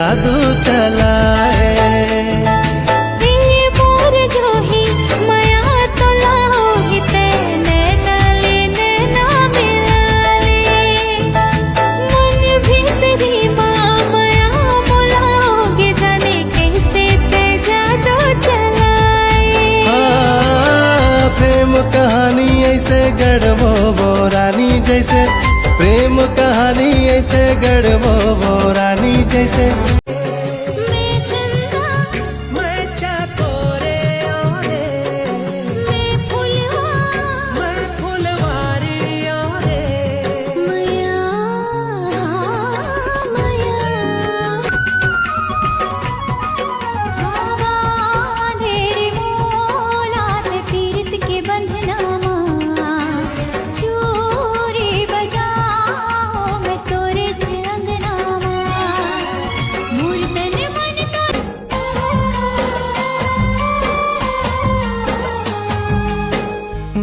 जादू चलाए मोर जोही माया तोला होते नैनाले नैना मिलाले मन भीतरी माया मोला होगे जाने कैसे ते जादू चलाए। प्रेम कहानी ऐसे गढ़वो बोरानी जैसे, प्रेम कहानी ऐसे गढ़वो बोरानी जैसे।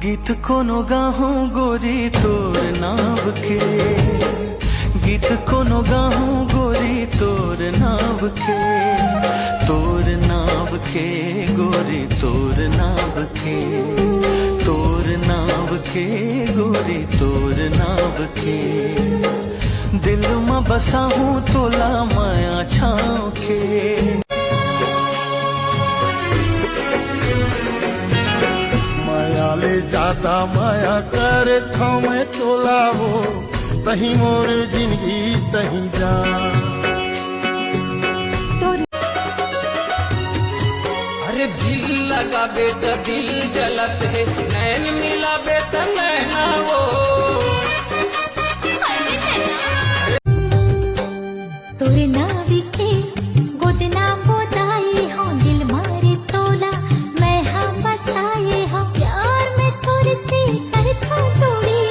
गीत कोनो गाहूं गोरी तोर नाव के, गीत कोनो गाहूं गोरी तोर नाव के, तोर नाव के गोरी तोर नाव के, तोर नाव के गोरी तोर नाव के। दिल में बसा हूँ तोला माया छाँव के। ले ज्यादा माया कर मैं तोला हो तही मोर जिंदगी तही जा। अरे दिल लगा बेटा दिल जलत है, नैन मिला बेटा नैना वो। तोरे नावी के गोदना गोदाई हो दिल मारे तोला मैं हाँ बसाए हो प्यार में थोड़ी सी करता जोड़ी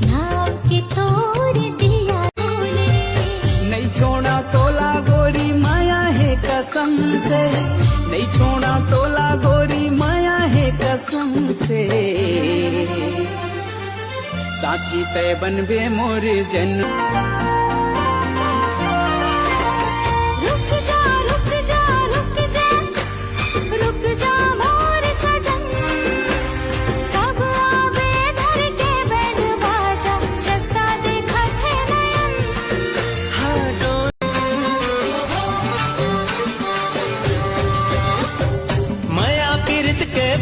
नाव के तोड़ दिया तूने। नहीं छोड़ा तोला गोरी माया है कसम से, नहीं छोड़ा तोला गोरी माया है कसम से। साथी तय बनबे मोर जन्म।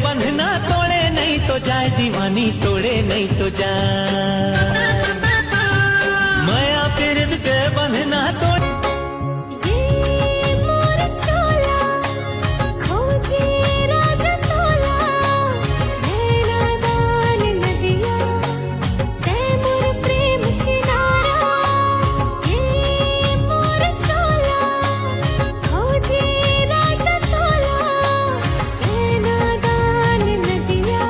बंधना तोड़े नहीं तो जाए दीवानी तोड़े नहीं तो जाए, माया पीरित के बंधना तोड़े। ये मोर चोला खोजे राजा तोला मेरा दान नदिया ते मोर प्रेम किनारा। ये मोर चोला खोजे राजा तोला मेरा दान नदिया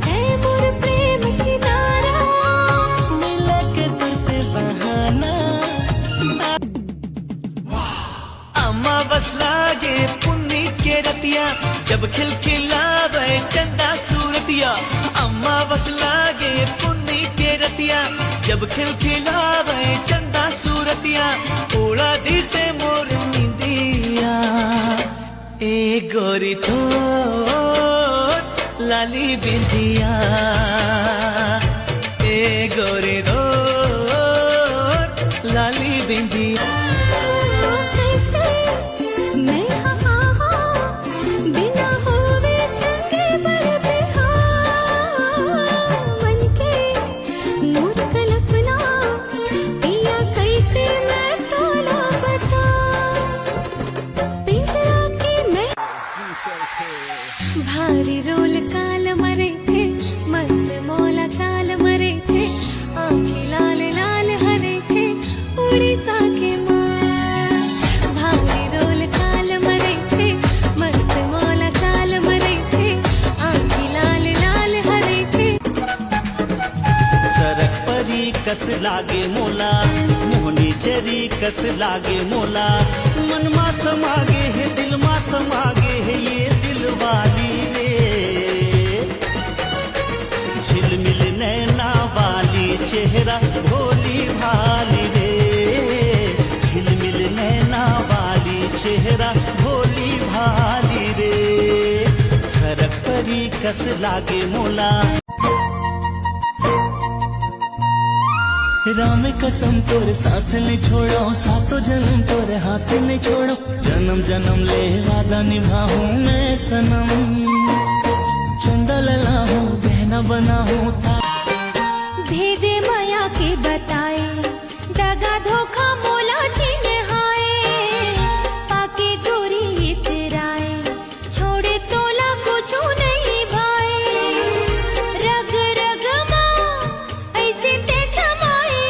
ते मोर प्रेम किनारा। मिला के तुझसे बहाना अम्मा बस लागे पुन्नी के रतिया जब खिलखिलावे चंदा सूरतिया। अम्मा बस लागे पुन्नी के रतिया जब खिलखिलावे चंदा सूरतिया। ओला दी से मोर निंदिया ए गोरी तो लाली बिंदिया, ए गोरी दो लाली बिंदिया। कैसे मैं हाँ बिना होवे संगे बरबेहा मन के मोर कल्पना पिया कैसे मैं तोला बता। पिंजरा की मैं भारी रोल काल मरे थे मस्त मौला चाल मरे थे आँखें लाल लाल हरे थे उड़ीसा के माँ। भारी रोल काल मरे थे मस्त मौला चाल मरे थे आँखें लाल लाल हरे थे। सरक परी कस लागे मोला मोहनी चरी कस लागे मोला। मन मा समागे है दिल मा समागे है ये दिल वाली रे। झिलमिल नैना वाली चेहरा भोली भाली रे, झिलमिल नैना चेहरा भोली भाली रे झरक परी कस लागे मोला राम कसम तोरे साथ नहीं छोड़ो सातों जन्म तोरे हाथ नहीं छोड़ो जन्म जन्म ले वादा निभाऊं मैं सनम चंदा लला हूँ बहना बना हूँ भेदे माया के बताए दगा धोखा मोला छीने हाय पाके गोरी इतराए छोड़े तोला कुछ नहीं भाई रग रग माँ ऐसे ते समाए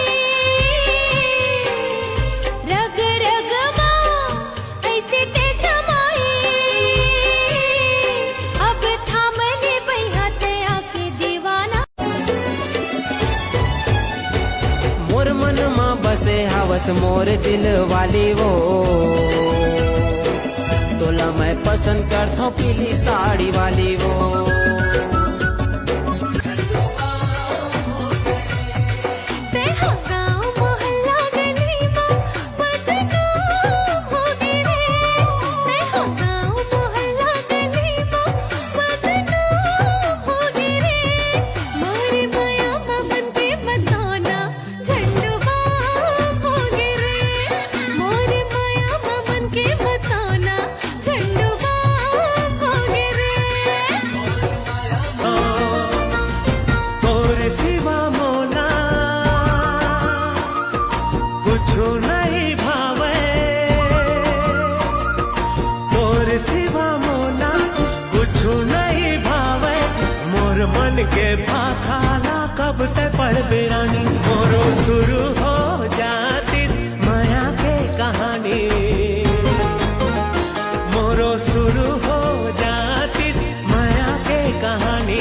रग रग माँ ऐसे ते समाए अब थामने बैहाते आके दीवाना मोर मन माँ बसे हवस मोर दिल वाली वो तोला मैं पसंद करता हूँ पीली साड़ी वाली वो तेहा गाँव मोहल्ला गली माँ बदनाम हो गे रे तेहा गाँव मोहल्ला गली माँ बदनाम हो गे रे मोरे माया ममन पे बताना झंडूबाम हो गे रे मोरे माया ममन के बताना झंडूबाम हो गे रे तोर सिवा मोला कुछो नहीं भावे तोर सिवा मोला कुछो नहीं भावे मोर मन के भाखाला कब ते पढ़ बेरानी मोरो शुरू हो जातिस माया के कहानी मोरो शुरू हो जातिस माया के कहानी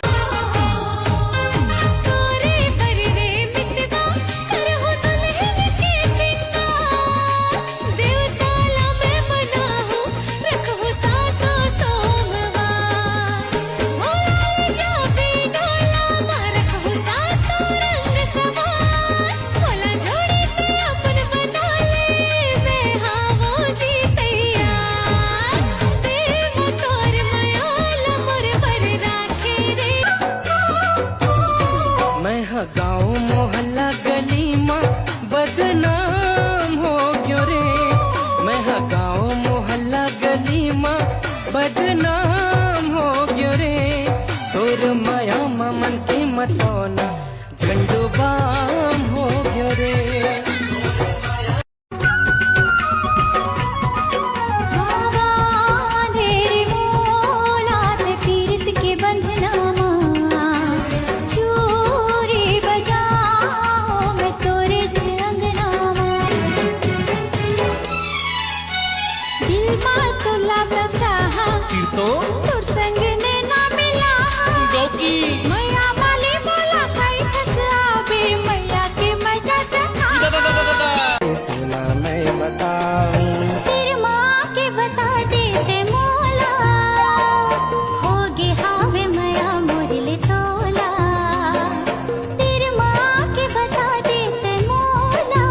तोरे पर रे मितवा करहु दुल्हन के सिंगार देवताला मैं मना हूँ रखहु सातो सोमवार मोला जाबे डोला माँ रखहु सातो रंग सवार मोला जोड़ी ते अपन बना ले मैं हावो जी तैयार देव तोर मयाला मोर पर राखे रे मैं ह गाँव मोहल्ला गली माँ बदनाम हो गयो रे मैं ह गाँव मोहल्ला गली माँ बदनाम हो गयो रे तोर माया ममन के मतोना झंडू बाम हो गयो रे ढेरे मोलात पीरित के बंधनामा चूरी बजाओ मैं तोरे अंगनामा दिल मा तुला बसा तो तोर संग ने ना मिला गौकी मैया माली मोला खाई थस आवे मैया के मजा जखा तोला मैं बताऊं तेरे माँ के बता देते मोला होगे हावे मया मोरले तोला तेरे माँ के बता देते मोला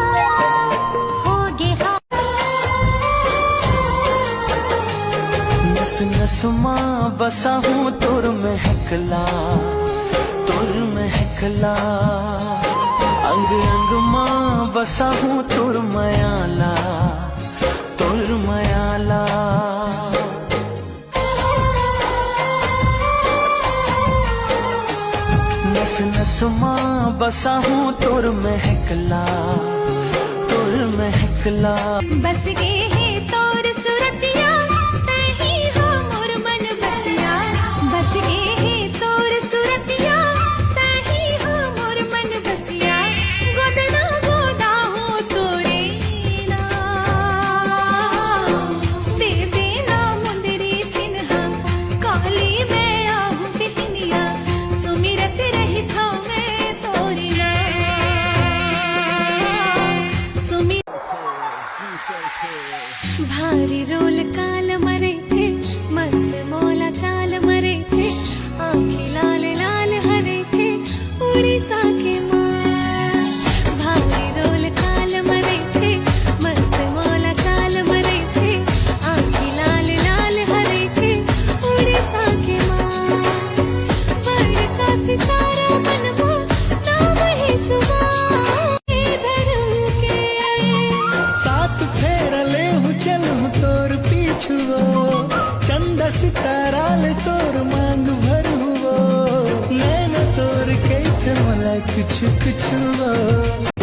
होगे नस नस माँ बसा हूँ तुर महकला अंग अंग माँ बसा हूँ तुर मयाला नस नस माँ बसा हूँ तुर महकला बस गे है तोर सुरतिया तही हो मोर मन बसिया बस गे है तोर सुरतिया तही हो मोर मन बसिया गोदना गोदा हो तोरे नाम दे देना मुंदरी चिन्ह काली मैं आहूँ बितनिया सुमिरत रही था मैं तोरी सुमि भारी रोल काल मरे थे मस्त मौला चाल मरे थे आँखें लाल लाल हरे थे उड़ीसा के माँ भारी रोल काल मरे थे मस्त मौला चाल मरे थे आँखें चलूं तोर पीछुओ चंदा सिताराल तोर मांग भरुओ नैन तोर कैथे मला कुछ कुछ